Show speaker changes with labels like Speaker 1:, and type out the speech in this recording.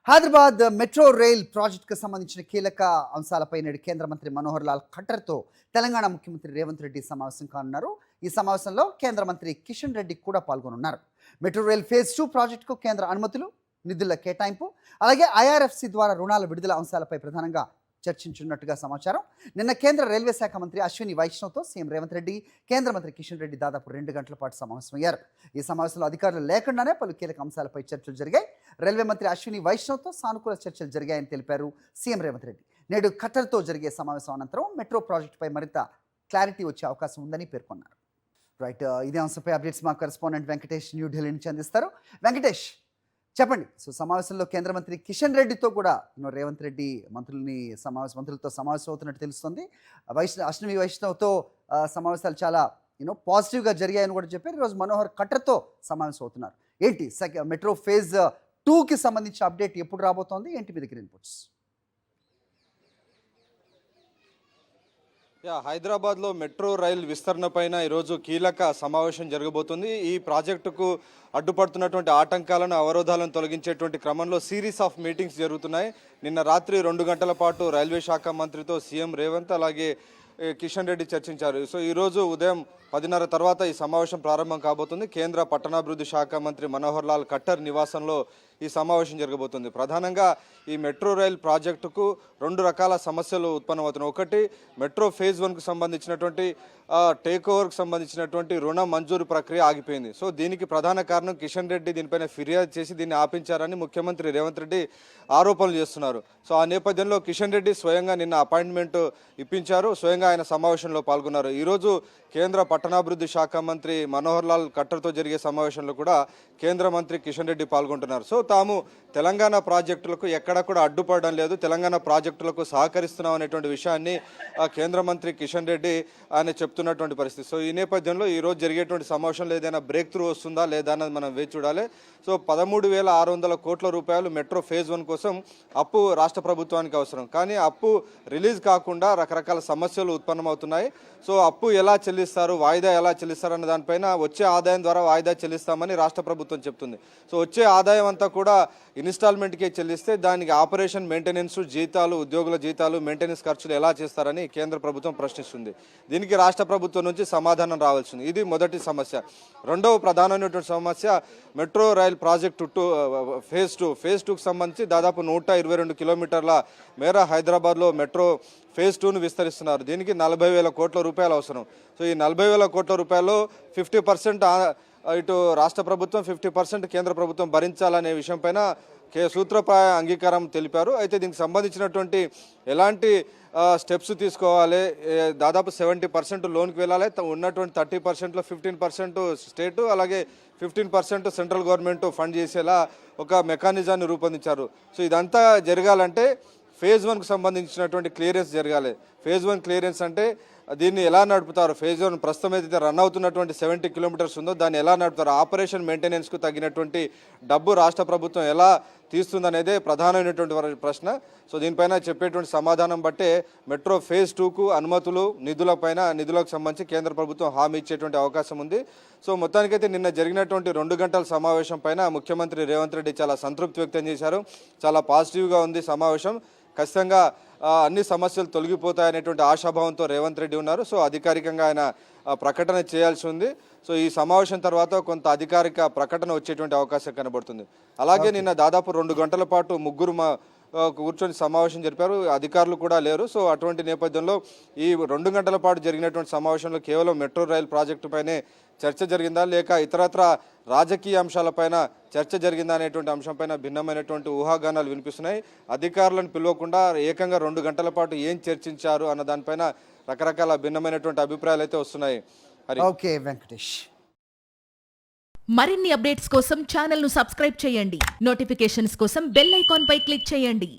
Speaker 1: Hyderabad metro rail ప్రాజెక్టుకు సంబంధించిన కీలక అంశాలపై నేడు కేంద్ర మంత్రి మనోహర్ లాల్ ఖట్టర్తో తెలంగాణ ముఖ్యమంత్రి రేవంత్ రెడ్డి సమావేశం కానున్నారు. ఈ సమావేశంలో కేంద్ర మంత్రి కిషన్ రెడ్డి కూడా పాల్గొనున్నారు. మెట్రో రైల్ ఫేజ్ 2 ప్రాజెక్టుకు కేంద్ర అనుమతులు, నిధుల కేటాయింపు, అలాగే ఐఆర్ఎఫ్సి ద్వారా రుణాల విడుదల అంశాలపై ప్రధానంగా చర్చించున్నట్టుగా సమాచారం. నిన్న కేంద్ర రైల్వే శాఖ మంత్రి అశ్విని వైష్ణవ్తో సీఎం రేవంత్ రెడ్డి, కేంద్ర మంత్రి కిషన్ రెడ్డి దాదాపు 2 గంటల పాటు సమావేశమయ్యారు. ఈ సమావేశంలో అధికారులు లేకుండానే పలు కీలక అంశాలపై చర్చలు జరిగాయి. రైల్వే మంత్రి అశ్విని వైష్ణవ్తో సానుకూల చర్చలు జరిగాయని తెలిపారు సీఎం రేవంత్ రెడ్డి. నేడు ఖట్టర్తో జరిగే సమావేశం అనంతరం మెట్రో ప్రాజెక్టుపై మరింత క్లారిటీ వచ్చే అవకాశం ఉందని పేర్కొన్నారు. రైట్, ఇదే అంశంపై అప్డేట్స్ మా కరెస్పాండెంట్ వెంకటేష్ న్యూఢిల్లీ నుంచి అందిస్తారు. వెంకటేష్, చెప్పండి. సో సమావేశంలో కేంద్ర మంత్రి కిషన్ రెడ్డితో కూడా రేవంత్ రెడ్డి మంత్రులతో సమావేశం అవుతున్నట్టు తెలుస్తుంది. అశ్విని వైష్ణవ్తో సమావేశాలు చాలా పాజిటివ్గా జరిగాయని కూడా చెప్పారు. ఈరోజు మనోహర్ ఖట్టర్తో సమావేశం అవుతున్నారు. ఏంటి మెట్రో ఫేజ్ 2కి సంబంధించిన అప్డేట్ ఎప్పుడు రాబోతోంది? ఏంటి మీ దగ్గర ఇన్పుట్స్?
Speaker 2: హైదరాబాద్లో మెట్రో రైల్ విస్తరణ పైన ఈరోజు కీలక సమావేశం జరగబోతుంది. ఈ ప్రాజెక్టుకు అడ్డుపడుతున్నటువంటి ఆటంకాలను, అవరోధాలను తొలగించేటువంటి క్రమంలో సిరీస్ ఆఫ్ మీటింగ్స్ జరుగుతున్నాయి. నిన్న రాత్రి 2 గంటల పాటు రైల్వే శాఖ మంత్రితో సీఎం రేవంత్ అలాగే కిషన్ రెడ్డి చర్చించారు. సో ఈరోజు ఉదయం 10:30 తర్వాత ఈ సమావేశం ప్రారంభం కాబోతుంది. కేంద్ర పట్టణాభివృద్ధి శాఖ మంత్రి మనోహర్ లాల్ ఖట్టర్ నివాసంలో ఈ సమావేశం జరగబోతుంది. ప్రధానంగా ఈ మెట్రో రైల్ ప్రాజెక్టుకు 2 రకాల సమస్యలు ఉత్పన్నమవుతున్నాయి. ఒకటి, మెట్రో ఫేజ్ 1కు సంబంధించినటువంటి టేక్ ఓవర్కి సంబంధించినటువంటి రుణ మంజూరు ప్రక్రియ ఆగిపోయింది. సో దీనికి ప్రధాన కారణం కిషన్ రెడ్డి దీనిపైన ఫిర్యాదు చేసి దీన్ని ఆపించారని ముఖ్యమంత్రి రేవంత్ రెడ్డి ఆరోపణలు చేస్తున్నారు. సో ఆ నేపథ్యంలో కిషన్ రెడ్డి స్వయంగా నిన్న అపాయింట్మెంట్ ఇప్పించారు. స్వయంగా ఆయన సమావేశంలో పాల్గొన్నారు. ఈరోజు కేంద్ర పట్టణాభివృద్ధి శాఖ మంత్రి మనోహర్ లాల్ ఖట్టర్తో జరిగే సమావేశంలో కూడా కేంద్ర మంత్రి కిషన్ రెడ్డి పాల్గొంటున్నారు. సో తాము తెలంగాణ ప్రాజెక్టులకు ఎక్కడ కూడా అడ్డుపడడం లేదు, తెలంగాణ ప్రాజెక్టులకు సహకరిస్తున్నాం అనేటువంటి విషయాన్ని కేంద్ర మంత్రి కిషన్ రెడ్డి ఆయన చెప్తున్నటువంటి పరిస్థితి. సో ఈ నేపథ్యంలో ఈరోజు జరిగేటువంటి సమావేశంలో ఏదైనా బ్రేక్ త్రూ వస్తుందా లేదా అన్నది మనం వేచి చూడాలి. సో 13,600 కోట్ల రూపాయలు మెట్రో ఫేజ్ 1 కోసం అప్పు రాష్ట్ర ప్రభుత్వానికి అవసరం. కానీ అప్పు రిలీజ్ కాకుండా రకరకాల సమస్యలు ఉత్పన్నమవుతున్నాయి. సో అప్పు ఎలా చెల్లిస్తారు, వాయిదా ఎలా చెల్లిస్తారు అన్న దానిపైన వచ్చే ఆదాయం ద్వారా వాయిదా చెల్లిస్తామని రాష్ట్ర ప్రభుత్వం చెప్తుంది. సో వచ్చే ఆదాయం అంతా కూడా ఇన్స్టాల్మెంట్కే చెల్లిస్తే దానికి ఆపరేషన్, మెయింటెనెన్స్, జీతాలు, ఉద్యోగుల జీతాలు, మెయింటెనెన్స్ ఖర్చులు ఎలా చేస్తారని కేంద్ర ప్రభుత్వం ప్రశ్నిస్తుంది. దీనికి రాష్ట్ర ప్రభుత్వం నుంచి సమాధానం రావాల్సింది. ఇది మొదటి సమస్య. రెండవ ప్రధానమైనటువంటి సమస్య మెట్రో రైల్ ప్రాజెక్టు ఫేజ్ 2కు సంబంధించి దాదాపు 122 కిలోమీటర్ల మేర హైదరాబాద్లో మెట్రో ఫేజ్ 2ను విస్తరిస్తున్నారు. దీనికి 40,000 కోట్ల రూపాయలు అవసరం. సో ఈ 40,000 కోట్ల రూపాయలు 50% ఇటు రాష్ట్ర ప్రభుత్వం, 50% కేంద్ర ప్రభుత్వం భరించాలనే విషయం పైన సూత్రప్రాయ అంగీకారం తెలిపారు. అయితే దీనికి సంబంధించినటువంటి ఎలాంటి స్టెప్స్ తీసుకోవాలి, దాదాపు 70% లోన్కి వెళ్ళాలి, ఉన్నటువంటి 30%లో 15% స్టేటు అలాగే 15% సెంట్రల్ గవర్నమెంట్ ఫండ్ చేసేలా ఒక మెకానిజాన్ని రూపొందించారు. సో ఇదంతా జరగాలంటే ఫేజ్ 1కు సంబంధించినటువంటి క్లియరెన్స్ జరగాలి. ఫేజ్ 1 క్లియరెన్స్ అంటే దీన్ని ఎలా నడుపుతారు, ఫేజ్ 1 ప్రస్తుతం ఏదైతే రన్ అవుతున్నటువంటి 70 కిలోమీటర్స్ ఉందో దాన్ని ఎలా నడుపుతారు, ఆపరేషన్ మెయింటెనెన్స్కు తగినటువంటి డబ్బు రాష్ట్ర ప్రభుత్వం ఎలా తీస్తుందనేదే ప్రధానమైనటువంటి ప్రశ్న. సో దీనిపైన చెప్పేటువంటి సమాధానం బట్టే మెట్రో ఫేజ్ 2కు అనుమతులు, నిధులకు సంబంధించి కేంద్ర ప్రభుత్వం హామీ ఇచ్చేటువంటి అవకాశం ఉంది. సో మొత్తానికైతే నిన్న జరిగినటువంటి 2 గంటల సమావేశం పైన ముఖ్యమంత్రి రేవంత్ రెడ్డి చాలా సంతృప్తి వ్యక్తం చేశారు. చాలా పాజిటివ్గా ఉంది సమావేశం. ఖచ్చితంగా అన్ని సమస్యలు తొలగిపోతాయనేటువంటి ఆశాభావంతో రేవంత్ రెడ్డి ఉన్నారు. సో అధికారికంగా ఆయన ప్రకటన చేయాల్సి ఉంది. సో ఈ సమావేశం తర్వాత కొంత అధికారిక ప్రకటన వచ్చేటువంటి అవకాశం కనబడుతుంది. అలాగే నిన్న దాదాపు 2 గంటల పాటు ముగ్గురు కూర్చొని సమావేశం జరిపారు. అధికారులు కూడా లేరు. సో అటువంటి నేపథ్యంలో ఈ 2 గంటల పాటు జరిగినటువంటి సమావేశంలో కేవలం మెట్రో రైల్ ప్రాజెక్టు పైనే చర్చ జరిగిందా లేక ఇతరత్ర రాజకీయ అంశాలపైన చర్చ జరిగిందా అనేటువంటి అంశంపైన భిన్నమైనటువంటి ఊహాగానాలు వినిపిస్తున్నాయి. అధికారులను పిలవకుండా ఏకంగా 2 గంటల పాటు ఏం చర్చించారు అన్న దానిపైన రకరకాల భిన్నమైనటువంటి అభిప్రాయాలు అయితే వస్తున్నాయి.
Speaker 1: ఓకే వెంకటేష్,
Speaker 3: మరిన్ని అప్డేట్స్ కోసం ఛానల్ను సబ్స్క్రైబ్ చేయండి. నోటిఫికేషన్స్ కోసం బెల్ ఐకాన్ పై క్లిక్ చేయండి.